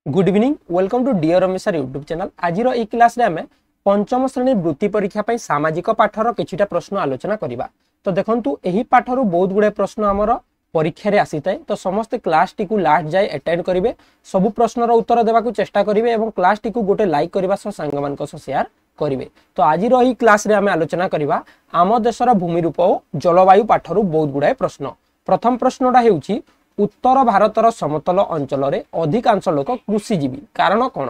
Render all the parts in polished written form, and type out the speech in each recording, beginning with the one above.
Good evening welcome to dear Ramesh sir YouTube channel. आज ये class रे हमें पंचम श्रेणी वृत्ति परीक्षा पर सामाजिक पाठर किछिटा प्रश्न आलोचना करबा। तो देखंतु एही पाठर बहुत गुडे प्रश्न हमर परीक्षा रे आसी थाए, तो समस्त क्लास टी को लास्ट जाय अटेंड करिवे, सब प्रश्नर उत्तर देबा को चेष्टा करिवे एवं क्लास टी को गोटे लाइक करबा सह संग मानक सह शेयर करिवे। तो आज रही क्लास रे हमें आलोचना करबा आम देशर भूमि रूप और जलवायु पाठर बहुत गुडे प्रश्न। प्रथम प्रश्नटा हेउची उत्तर भारतर समतल अंचल रे अधिकांश लोक कृषिजीवी, कारण कौन?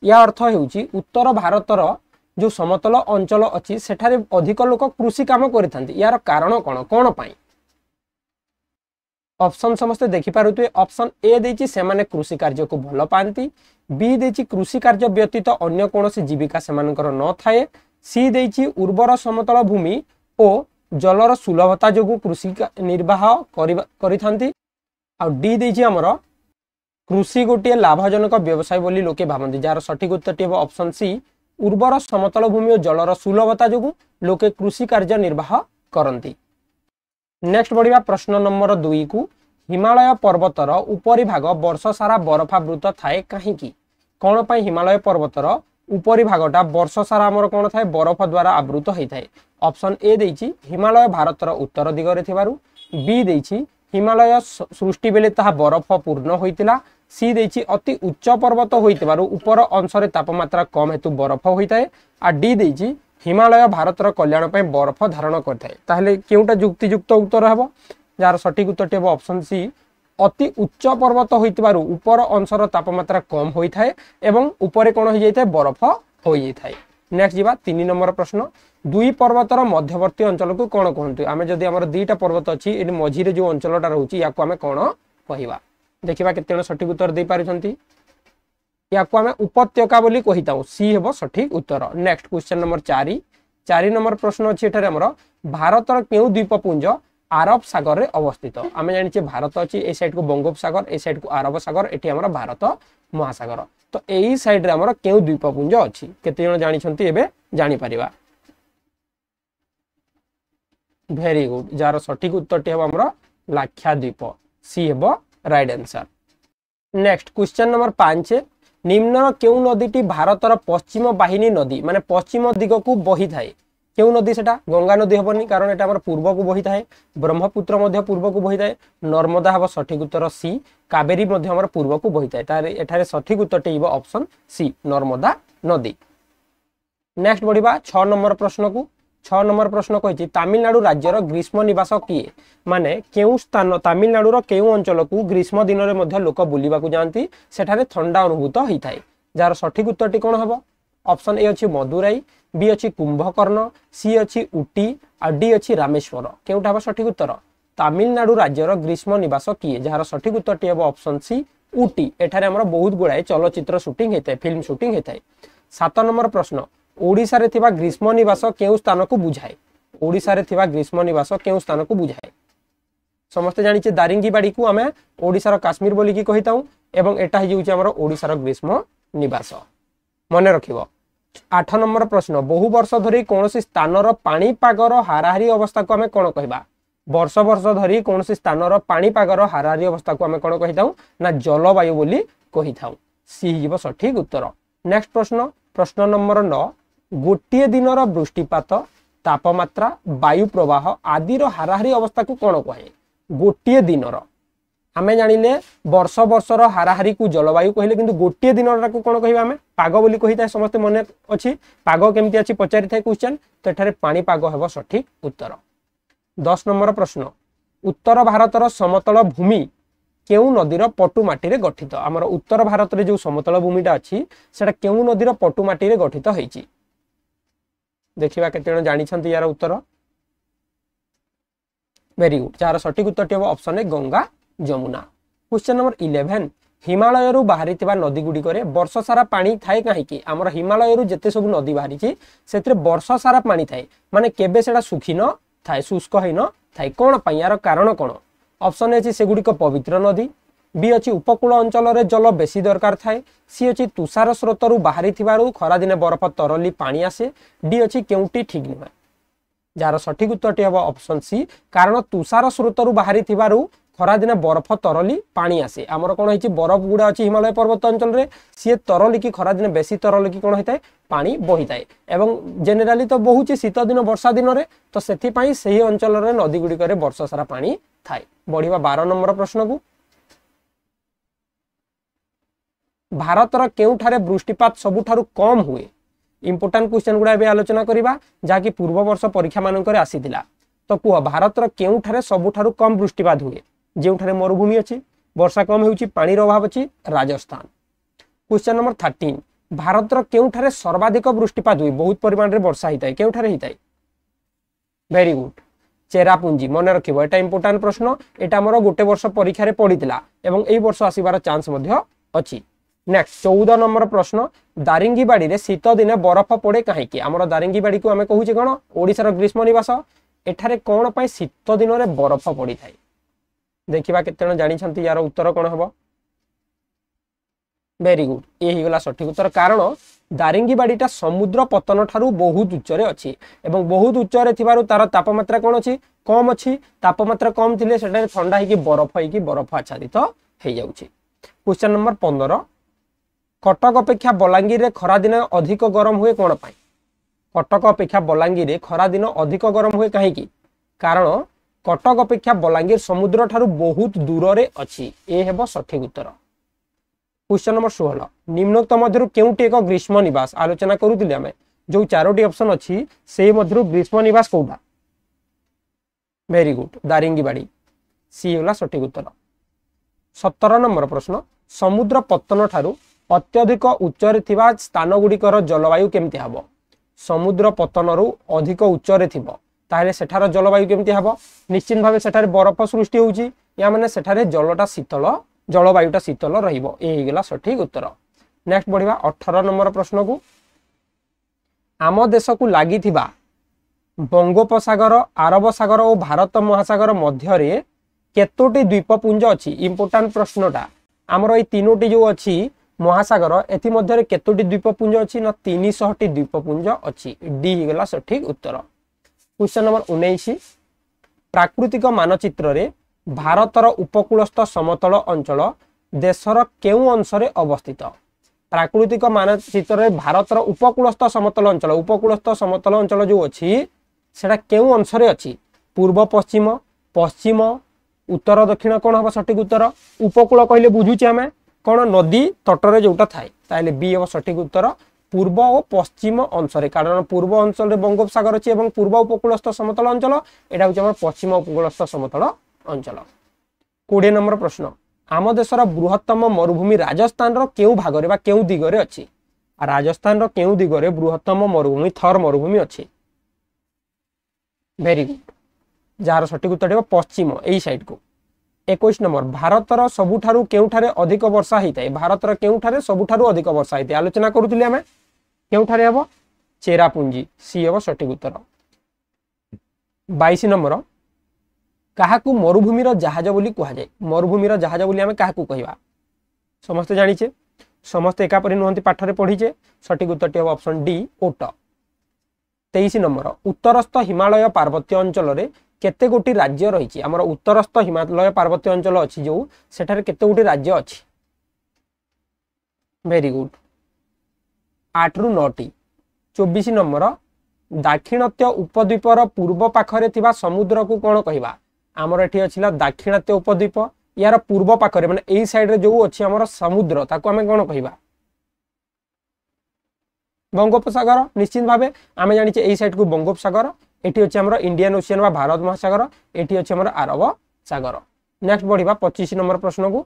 या अर्थ हेउची उत्तर भारतर जो समतल अंचल अछि सेठारे अधिक लोक कृषि काम करिथांती, यार कारण कौन, कौन पाई? ऑप्शन समस्ते देखि पारुथुए। ऑप्शन ए देछि सेमाने कृषि कार्य को भल पांती, बी देछि कृषि कार्य व्यतीत अन्य कोनोसी जीविका सेमानकर न थाए, सी देछि उर्वर समतल भूमि ओ जलर सुलभता जोगु कृषि निर्वाह करिथांती, आ डी देछि हमर कृषि गोटे लाभजनक व्यवसाय बोली लोके भाबंती। जार सठिक उत्तर हे ऑप्शन सी उर्वर समतल भूमि और जलर सुलभता जोगु लोके कृषि कार्य निर्वाह करंती। नेक्स्ट बढ़िया प्रश्न नंबर 2 को हिमालय पर्वतर उपरी भाग वर्ष सारा बरफावृत थाए कहीं? कौन पाई हिमालय पर्वतर उपरी भागटा वर्ष सारा हमर कोन थाए बरफ द्वारा आवृत होई थाए? ऑप्शन ए देछि हिमालय भारतर उत्तर दिगरे थिबारु, बी देछि हिमालय सृष्टि बेले ताहा बरफ पूर्ण होइतिला, सी देछि अति उच्च पर्वत होइतिबारु ऊपर अंशरे तापमात्रा कम हेतु बरफ होइताए, आ डी देछि हिमालय भारतर कल्याण पे बरफ धारण करथाए। ताहले केउटा युक्तियुक्त उत्तर हेबो? जार सठिक उत्तर हेबो ऑप्शन सी अति उच्च पर्वत होइतिबारु ऊपर अंशर तापमात्रा कम होइथाए एवं ऊपर कोन होई जायथाए बरफ होई जायथाए। नेक्स्ट जीवा 3 नंबर प्रश्न, दुई पर्वतर मध्यवर्ती अंचल को कोन कहंतु? आमे जदी हमर दुईटा पर्वत अछि एनि मझिरे जो अंचलटा रहउची याको आमे कोन कहिबा? देखिबा केतेन सठिक उत्तर दे पारुछंती। याको आमे उपत्यका बोली कहिताउ, सी हेबो सठिक उत्तर। नेक्स्ट क्वेश्चन नंबर 4 नंबर प्रश्न अछि एठारे हमर भारतर केउ द्वीपपुंज अरब सागर रे अवस्थित? आमे जानिचे भारत अछि ए साइड को बंगोपसागर, ए साइड को अरब सागर, एठी हमर भारत महासागर। तो एही साइड रे हमर केउ द्वीपपुंज अछि? केते जण जानि छंती एबे जानि परिबा। वेरी गुड, जार सठिक उत्तर हेबो हमर लाक्षाद्वीप, सी हेबो right answer. Next question number 5, निम्न केउ नदीटी भारतर पश्चिम वाहिनी नदी माने पश्चिम दिग को बही थाए? केउ नदी सेटा? गंगा नदी हेबनी, कारण एटा हमर पूर्व को बही थाए, ब्रह्मपुत्र मध्य पूर्व को बही थाए, नर्मदा हेबो सठिक उत्तर सी, कावेरी मध्य हमर पूर्व को बही थाए। तारे एठारे सठिक उत्तर हेबो ऑप्शन सी नर्मदा नदी। नेक्स्ट बढ़िबा 6 नंबर प्रश्न को। 6 नंबर प्रश्न कहिछि तमिलनाडु राज्यर ग्रीष्म निवास किए? माने केउ स्थान तमिलनाडुर केउ अंचल को ग्रीष्म दिन रे मध्य लोक बुलिबा को जानती, सेठारे ठंडा अनुभूत होई थाए। जार सठिक उत्तर कोन हेबो? ऑप्शन ए अछि मदुराई, बी अछि कुंभकर्ण, सी अछि उटी, आ डी अछि रामेश्वर। केउटा हेबो सठिक उत्तर? तमिलनाडु राज्यर ग्रीष्म निवास किए? जार सठिक उत्तर हेबो ऑप्शन सी उटी। एठारे हमर बहुत गुडाए चलचित्र शूटिंग हेताए, फिल्म शूटिंग हेताए। 7 नंबर प्रश्न, ओडिसा रे थिबा ग्रीष्म निवास केउ स्थान को बुझाए? ओडिसा रे थिबा ग्रीष्म निवास केउ स्थान को बुझाए? समस्त जानिचे दारिंगीबाड़ी को आमे ओडिसा काश्मीर बोली की कहिताउ, एवं एटा हि होउची हमर ओडिसा ग्रीष्म निवास, मने रखिबो। 8 नंबर प्रश्न, बहु वर्ष धरी कोनोसी स्थानर पाणीपागर हाराहारी अवस्था को आमे कोन कहिबा? वर्ष वर्ष धरी कोनोसी स्थानर पाणीपागर हाराहारी अवस्था को आमे कोन कहिताउ ना जलवायु बोली कहिताउ, सी हिबो सठिक उत्तर। नेक्स्ट प्रश्न, प्रश्न नंबर 9, गोटिए दिनर वृष्टिपात, तापमात्रा, वायु प्रवाह आदि रो हाराहारी अवस्था को कोन कहे? गोटिए दिनर आमे जानिले वर्ष वर्षर हाराहारी को जलवायु कहले, किंतु गोटिए दिनर को कोन कहिबा? आमे पाग बोली कहिता, समस्त मने अछि। पाग केमति अछि पचारि थाए क्वेश्चन, तो एठारे पानी पाग हेबो सठिक उत्तर। 10 नंबर प्रश्न, उत्तर भारतर समतल भूमि केउ नदीर पटु माटी रे गठित? हमर उत्तर भारत रे जो समतल भूमिटा अछि सेटा केउ नदीर पटु माटी रे गठित होईची? देखिबा केते जण जानि छंती यार उत्तर। वेरी गुड, जार सठिक उत्तर हेबो option A Ganga Jamuna. Question number 11, Himalaya रु बाहरी थिबा नदी गुडी करे वर्ष सारा पानी थाए काहेकि? हमर हिमालय रु जते सब नदी बाहरी छि सेतरे वर्ष सारा पानी थाए, माने केबे सेटा सुखी न थाए, शुष्क है न थाए। कोन पई? यार कारण कोन? ऑप्शन ए छि सेगुडी को पवित्र नदी, बी अछि उपकूल अंचल रे जल बेसी दरकार थाए, सी अछि तुषार स्रोत रु बाहरी थिबारु खरा दिने बरफ तरली पानी आसे, डी अछि केउटी ठीक नुहे। जार सठिक उत्तर हेबो ऑप्शन सी, कारण तुषार स्रोत रु बाहरी थिबारु खरा दिन बरफ तरली पानी आसे आमर कौन है बरफ गुड़ा अच्छी हिमालय पर्वत अंचल रे सी तरली कि खरा दिन बेसी तरली कि कौन होता है पानी बही थाए एवं जेनेराली तो बहुत शीत दिन वर्षा दिन में तो से अंचल नदी गुड़िक वर्ष सारा पानी थाए। बढ़िया 12 नंबर प्रश्न को भारतर केउठारे वृष्टिपात सबुठारु कम हुए इंपोर्टाट क्वेश्चन गुड़ा आलोचना करबा जाकि पूर्व वर्ष परीक्षा मानकर आसीथिला तो कह भारतर केउठारे सबुठारु कम वृष्टिपात हुए जेउठारे मरुभूमि अछि वर्षा कम होउछि पानी अभाव अछि राजस्थान। क्वेश्चन नंबर 13 भारतर केउठारे सर्वाधिक वृष्टिपात हुए बहुत परिमाण रे वर्षा हिताय केउठारे हिताय वेरी गुड चेरापुंजी मन रखिबो एटा इंपोर्टाट प्रश्न एटा हमर गोटे वर्ष परीक्षा रे पड़ीतिला एवं एई वर्ष आसीबार चांस मध्य अछि। नेक्स्ट 14 नंबर प्रश्न दारिंगीबाड़ी रे शीत दिन बरफ पड़े कहीं आम दारिंगीबाड़ी को आम कहूचे कौन ओडिशार ग्रीष्म निवास एठारे कौन पाई शीत दिन में बरफ पड़ी थाए देखा केते जानी यार उत्तर कौन हम वेरी गुड ये गला सठिक उत्तर कारण दारिंगीबाड़ीटा समुद्र पतन ठारू बहुत उच्चरे अच्छी एवं बहुत उच्चरे थिबारु तार तापमात्रा कौन अच्छी कम अच्छी तापमात्रा कम थिले सेटा ठंडा होगी बरफ आच्छादित हो जाउछि। क्वेश्चन नंबर 15 कटक अपेक्षा बलांगीर रे खरा दिन अधिक गरम हुए कौन पाई कटक अपेक्षा बलांगीर रे खरा दिन अधिक गरम हुए कहीं कारण कटक अपेक्षा बलांगीर समुद्र ठारू बहुत दूर रे अछि ए हेबो सठिक उत्तर। क्वेश्चन नंबर 16 निम्नोक्त मध्यरु केउटी एक ग्रीष्म निवास आलोचना करूतिले आमे जो चारोटी ऑप्शन अछि से मध्यरु ग्रीष्म निवास कोउडा वेरी गुड दारिंगीबाड़ी सी होला सठिक उत्तर। 17 नंबर प्रश्न समुद्र पतन ठारू अत्यधिक उच्चरे थिबा स्थान गुड़िकर जलवायु केमती हबो समुद्र पतनरु अधिक उच्चरे थिबो ताहले सेठार जलवायु केमती हबो निश्चित भावे सेठारे बरफ सृष्टि होउची या माने सेठारे जलटा शीतल जलवायुटा शीतल रहिबो ए गला सठिक उत्तर। नेक्स्ट बढ़िबा 18 नंबर प्रश्न को आम देश को लागि थिबा बंगोपसागर अरब सागर और भारत महासागर मध्य रे केतोटी द्वीपपुंज अछि इंपोर्टेंट प्रश्नटा आमर ए तीनोटी जो अछि महासागर एथि मध्य केतोटी द्वीपपुंज अच्छी ना 300 टी द्वीपपुंज अच्छी डी गला सठिक उत्तर। क्वेश्चन नंबर 19 प्राकृतिक मानचित्र रे भारतर उपकूलस्थ समतल अंचल देशर केउ अंशरे अवस्थित प्राकृतिक मानचित्र रे भारतर उपकूलस्थ समतल अंचल जो अच्छी सेटा केउ अंशरे अच्छी पूर्व पश्चिम पश्चिम उत्तर दक्षिण कौन हम सठिक उत्तर उपकूल कहले बुझुचे आमे कौन नदी तटरे जोटा थाए ताले बी हम सठिक उत्तर पूर्व और पश्चिम अंशरे कारण पूर्व अंचल रे बंगोपसागर अछि एवं पूर्व उपकूलस्थ समतल अंचल एटा होचे हमर पश्चिम उपकूलस्थ समतल अंचल। 20 नंबर प्रश्न आम देशर बृहत्तम मरुभूमि राजस्थान रो केउ भागरे बा केउ दिगरे अछि राजस्थान रो केउ दिगरे बृहत्तम मरुभूमि थर मरुभूमि अछि वेरी गुड जार सठिक उत्तर हेबो पश्चिम एई साइड को। 21 नंबर भारतर सबुठारु केउठारे अधिक वर्षा हिताय भारतर केउठारे सबुठारु अधिक वर्षा हिताय आलोचना करूतिले हमें केउठारे हेबो चेरापुंजी सी हेबो सठिक उत्तर। 22 नंबर काहाकू मरुभूमिर जहाज बोली कहा जाय मरुभूमिर जहाज बोली हमें काहाकू कहिबा समस्त जानिचे समस्त एका परि नहंती पाठरे पढिचे सठिक उत्तर हेबो ऑप्शन डी ओट। 23 नंबर उत्तरस्थ हिमालय पार्वत्य अंचल रे केते गोटी राज्य रही आमर उत्तरस्थ हिमालय पार्वत्य अंचल अच्छी जो सेठारे केते गोटी राज्य अच्छी वेरी गुड 8 रु 9 टी। 24 नंबर दाक्षिणात्य उपद्वीपर पूर्व पाखरे थिबा समुद्र को कौन कहिबा आमर एठी अछिला दाक्षिणात्य उपद्वीप यार पूर्व पाखरे माने एई साइड रे जो अछि हमर समुद्र ताको हमें कौन कहिबा बंगोपसागर निश्चित भावे आमे जानिचे एई साइड को बंगोपसागर एटी अछि हमर इंडियन ओशियन बा भारत महासागर एटी अछि हमर अरब सागर। नेक्स्ट बढ़िबा 25 नंबर प्रश्न को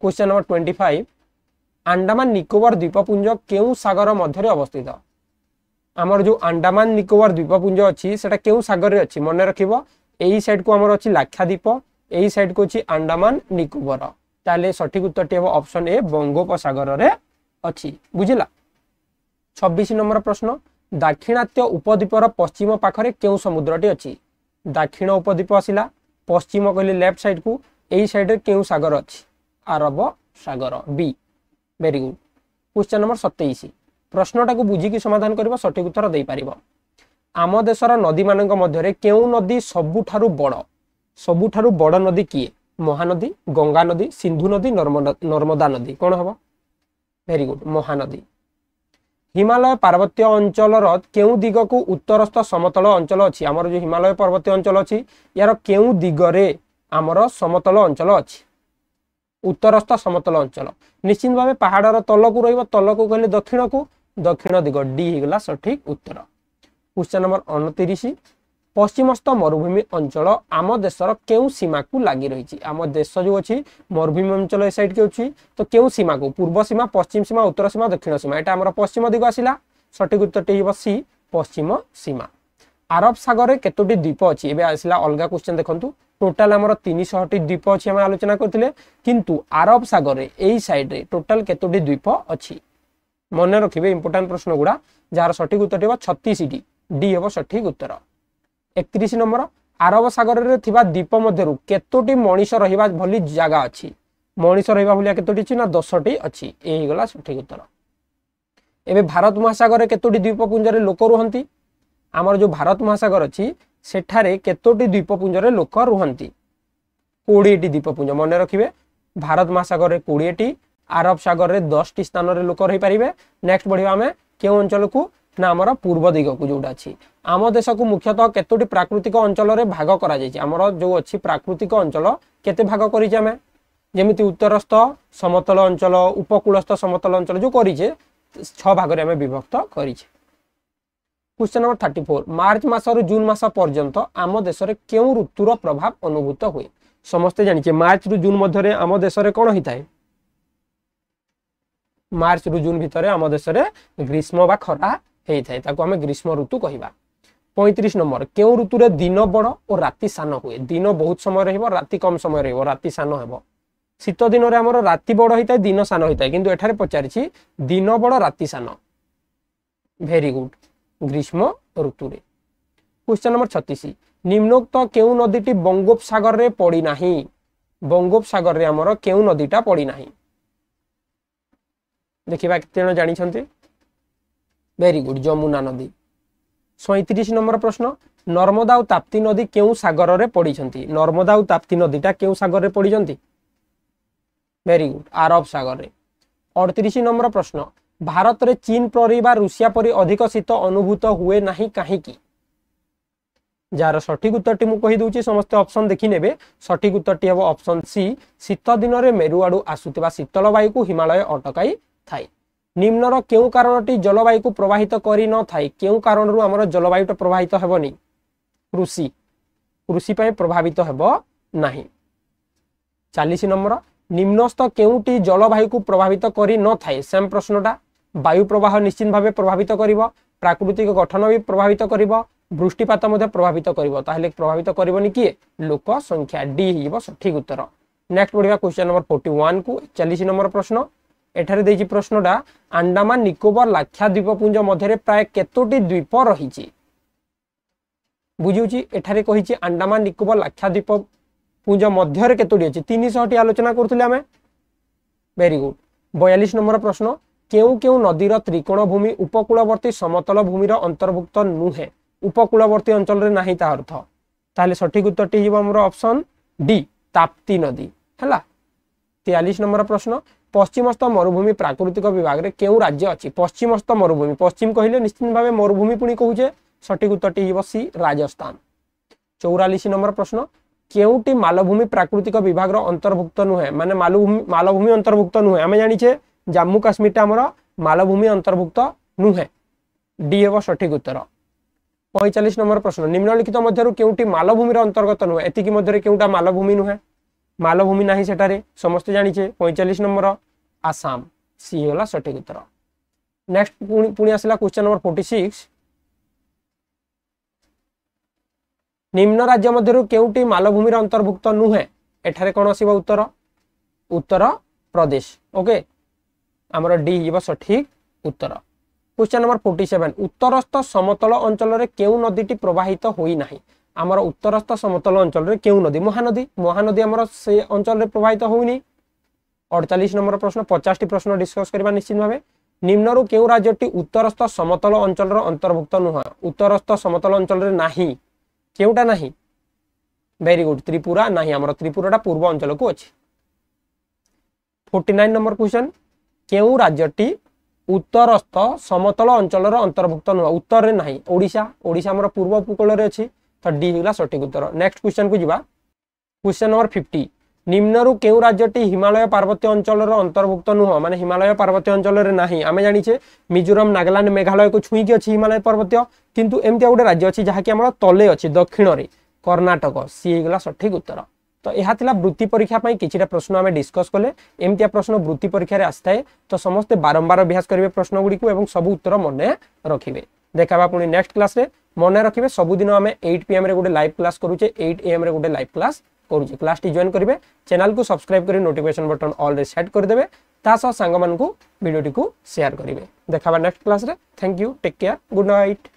क्वेश्चन नंबर 25 अंडमान निकोबार द्वीपपुंज केउ सागर मध्य अवस्थित आमर जो अंडमान निकोबार द्वीपपुंज अच्छी सेटा केउ सागर रे अच्छी मन रखिबो एई साइड को हमर अच्छी लाक्षाद्वीप एई साइड को अछि अंडमान निकोबार ताले सठिक उत्तर टी ऑप्शन ए बंगोपसागर रे अच्छी बुझिला। 26 नंबर प्रश्न दाक्षिणात्य उपद्वीपर पश्चिम पाखरे केउ समुद्रटी अच्छी दाक्षिण उपद्वीप आसिला पश्चिम कहले लेफ्ट साइड को एई साइड रे केउ सागर अच्छी अरब सागर बी वेरी गुड। क्वेश्चन नंबर 27 प्रश्नटा को बुझी की समाधान करबो सठिक उत्तर दे पारिबो आम देशर नदी मान मध्य केउ नदी सबुठारु बड़ नदी किए महानदी गंगा नदी सिंधु नदी नर्मदा नदी कौन हम वेरी गुड महानदी हिमालय पार्वत्य अंचल केउ दिग को उत्तरस्थ समतल अंचल अच्छी आमर जो हिमालय पर्वतीय अंचल अच्छी यार केउ दिगरे आमर समतल अंचल अच्छी उत्तरस्थ समतल अंचल निश्चित भाव पहाड़र तल को रही तल को कहले दक्षिण दिग डी होगा सठिक उत्तर। क्वेश्चन नंबर 29 पश्चिमस्थ मरुभूमि अंचल आम देशर केउ सीमा को लगी रही आम देश जो अच्छी मरुभूमि अंचल ए साइड के अच्छी तो केउ सीमा को पूर्व सीमा पश्चिम सीमा उत्तर सीमा दक्षिण सीमा यहाँ आम पश्चिम दिग आसला सठिक उत्तर सी पश्चिम सीमा। आरब सागर केतोटी द्वीप अच्छी एवं आसला अलग क्वेश्चन देखु टोटाल आमर 300टी द्वीप अच्छी आम आलोचना करते किंतु आरब सागर यही साइड रे टोटाल केतोटी द्वीप अच्छी मन रखिए इंपोर्टाट प्रश्न गुड़ा जार सठिक उत्तर 36टी डी हम सठिक उत्तर। 31 नंबर आरब सागर रे थिबा द्वीप मध्यरु केतोटी मनीष रहिबा भली जागा अछि मनीष रहिबा भलिया केतोटी अछि ना 10टी अछि एही गला सठिक उत्तर। एबे भारत महासागर रे केतोटी द्वीपपुंज रे लोक रुहंती आमर जो भारत महासागर अछि सेठारे केतोटी द्वीपपुंज रे लोक रुहंती 20टी द्वीपपुंज मन रखिबे भारत महासागर रे 20टी आरब सागर रे 10टी स्थान रे लोक रही परिबे। नेक्स्ट बढ़िबा हमें केउ अंचल को ना आमर पूर्व दिग को जोड़ा अछि आम देश को मुख्यतः केतोटी प्राकृतिक अंचल रे भाग करा जायछि आमर जो अछि प्राकृतिक अंचल केते भाग करिछि हमें जेमिति उत्तरस्थ समतल अंचल उपकूलस्थ समतल अंचल जो करिछे 6 भाग रे हमें विभक्त करिछे। क्वेश्चन नंबर 34 मार्च मासरु जून मास पर्यंत आम देश रे केउ ऋतुर प्रभाव अनुभूत हुए समस्ते जानिछे मार्च रु जून मध्य रे आम देश रे कोन हिताय मार्च रु जून भितर आम देश रे ग्रीष्म बा खरा हेइथाय ताको हमें ग्रीष्म ऋतु कहिबा। 35 नंबर केउ ऋतु रे दिन बड़ और राति सान हुए दिन बहुत समय रहिबो राति कम समय रहिबो राति सान हेबो शीत दिन रे हमर राति बड़ होइताय दिन सान होइताय किंतु एठारे पचारिछि दिन बड़ राति सान वेरी गुड ग्रीष्म ऋतु रे। क्वेश्चन नंबर 36 निम्नोक्त केउ नदीटी बंगोपसागर रे पड़ी नाही बंगोपसागर रे हमर केउ नदीटा पड़ी नाही देखिबा केते जानि छन्ते वेरी गुड जमुना नदी। 37 नंबर प्रश्न नर्मदा और ताप्ती नदी केउ सागर रे पड़ी छन्ती नर्मदा और ताप्ती नदीटा केउ सागर रे पड़ी छन्ती वेरी गुड अरब सागर रे। 38 नंबर प्रश्न भारत रे चीन परि बा रूसिया परि अधिक शीत अनुभूत हुए नाही काहे की जार सठिक उत्तरटी मु कहि दउची समस्त ऑप्शन देखि नेबे सठिक उत्तरटी हेबो ऑप्शन सी शीत दिन रे मेरु आडू आसुतिबा शीतल वायु को हिमालय अटकाई थाई। निम्नर केउ कारणटी जलवायु को प्रवाहित करि न थाई केउ कारणरु हमर जलवायु तो प्रवाहित हेबनी कृषि कृषि पय प्रभावित हेबो नाही। 40 नंबर निम्नस्थ केउटी जलवायु को प्रभावित करि न थाई सेम प्रश्नटा वायु प्रवाह निश्चित भावे प्रभावित करिवो प्राकृतिक गठन भी प्रभावित करिवो वृष्टिपात मध्ये प्रभावित करिवो ताहले प्रभावित करिवोनी किए लोक संख्या डी हिबो सठिक उत्तर। नेक्स्ट बढ़िया क्वेश्चन नंबर 41 को 40 नंबर प्रश्न एठारे देछि प्रश्नटा अंडमान निकोबर लाक्षाद्वीपपुंज मध्य प्राय केतोटी द्वीप रहिछि बुझिउछि एठारे कहिछि अंडमान निकोबर लाक्षाद्वीपपुंज मध्य केतोटी अछि 300 टी आलोचना करथुले हमें वेरी गुड। 42 नंबर प्रश्न केउ केउ नदीर त्रिकोण भूमि उपकूलवर्ती समतल भूमिर अंतर्भुक्त नुहे उपकूलवर्ती अंचल रे नाही ता अर्थ ताले सठिक उत्तरटी हिबो हमर ऑप्शन डी ताप्ती नदी हला। 43 नंबर प्रश्न पश्चिमस्थ मरुभूमि प्राकृतिक विभाग रे केउ राज्य अछि पश्चिमस्थ मरुभूमि पश्चिम कहिले निश्चित भावे मरुभूमि पुनी कहूचे सठिक उत्तरटी हिबो सी राजस्थान। 44 नंबर प्रश्न केउटी मालभूमि प्राकृतिक विभाग रो अंतर्भुक्त नुहे माने मालभूमि अंतर्भुक्त नुहे आमे जानि छे जम्मू काश्मीर टा हमर मालभूमि अंतर्भुक्त नुहे डी हेबो सठिक उत्तर। 45 नंबर प्रश्न निम्नलिखित मध्यरु केउटी मालभूमि रो अंतर्गत नुहे एतिकी मध्यरे केउटा मालभूमि नुहे मालभूमि नाही सेटारे समस्त जानि छे 45 नंबर आसाम सी होला सठिक उत्तर। नेक्स्ट पुणी आसला क्वेश्चन नंबर 46 निम्न राज्य मध्यरु केउटी मालभूमि रो अंतर्भुक्त नुहे एठारे कोन आसीबो उत्तर उत्तर प्रदेश ओके हमर डी हिबो सठिक उत्तर। क्वेश्चन नंबर 47 उत्तरस्थ समतल अंचल रे केउ नदीटी प्रवाहित होई नाही आमर उत्तरस्थ समतल अंचल रे केउ नदी महानदी आमर से अंचल रे प्रवाहित होउनी। 48 नंबर प्रश्न 50 टी प्रश्न डिस्कस करबा निश्चित भाबे निम्नरु केउ राज्यटी उत्तरस्थ समतल अंचल अंतर्भुक्त नुह उत्तरस्थ समतल अंचल नाही केउटा नाही वेरी गुड त्रिपुरा नाही हमर त्रिपुराटा पूर्व अंचल को अछि 49 नंबर क्वेश्चन केउ राज्यटी उत्तरस्थ समतल अंचल अंतर्भुक्त नुह उत्तर रे नाही ओडिशा ओडिशा हमर पूर्व उपकूल रे अछि तो डी हिला सटीक उत्तर नेक्स्ट क्वेश्चन को जिबा क्वेश्चन नंबर 50 निम्नरु केउ राज्यटी हिमालय पार्वत्य अंचल अंतर्भुक्त नुह माने हिमालय पार्वत्य अंचल रे नाही आमे जानि छे मिजोरम नागालैंड मेघालय को छुई के अछि हिमालय पार्वत्य किंतु एमतिया गोटे राज्य अछि जहा कि हमर तले अछि दक्षिण रे कर्नाटक सी हिला सटीक उत्तर तो यह थिला वृत्ति परीक्षा पई किछिटा प्रश्न आमे डिस्कस कले एमतिया प्रश्न वृत्ति परीक्षा रे आस्ताए तो समस्त बारंबार अभ्यास करिवे प्रश्न गुडी को एवं सब उत्तर मने रखिबे देखाबा पुनी नेक्स्ट क्लास रे मने रखिबे सब दिन आमे 8 pm रे गोटे लाइव क्लास करूचे 8 am रे गोटे लाइव क्लास करूचे क्लास टी जॉइन करिवे चैनल को सब्सक्राइब करी नोटिफिकेशन बटन ऑल रे सेट कर देबे ता सह संग मन को वीडियो टी को शेयर करिवे देखाबा नेक्स्ट क्लास रे thank you take care good night.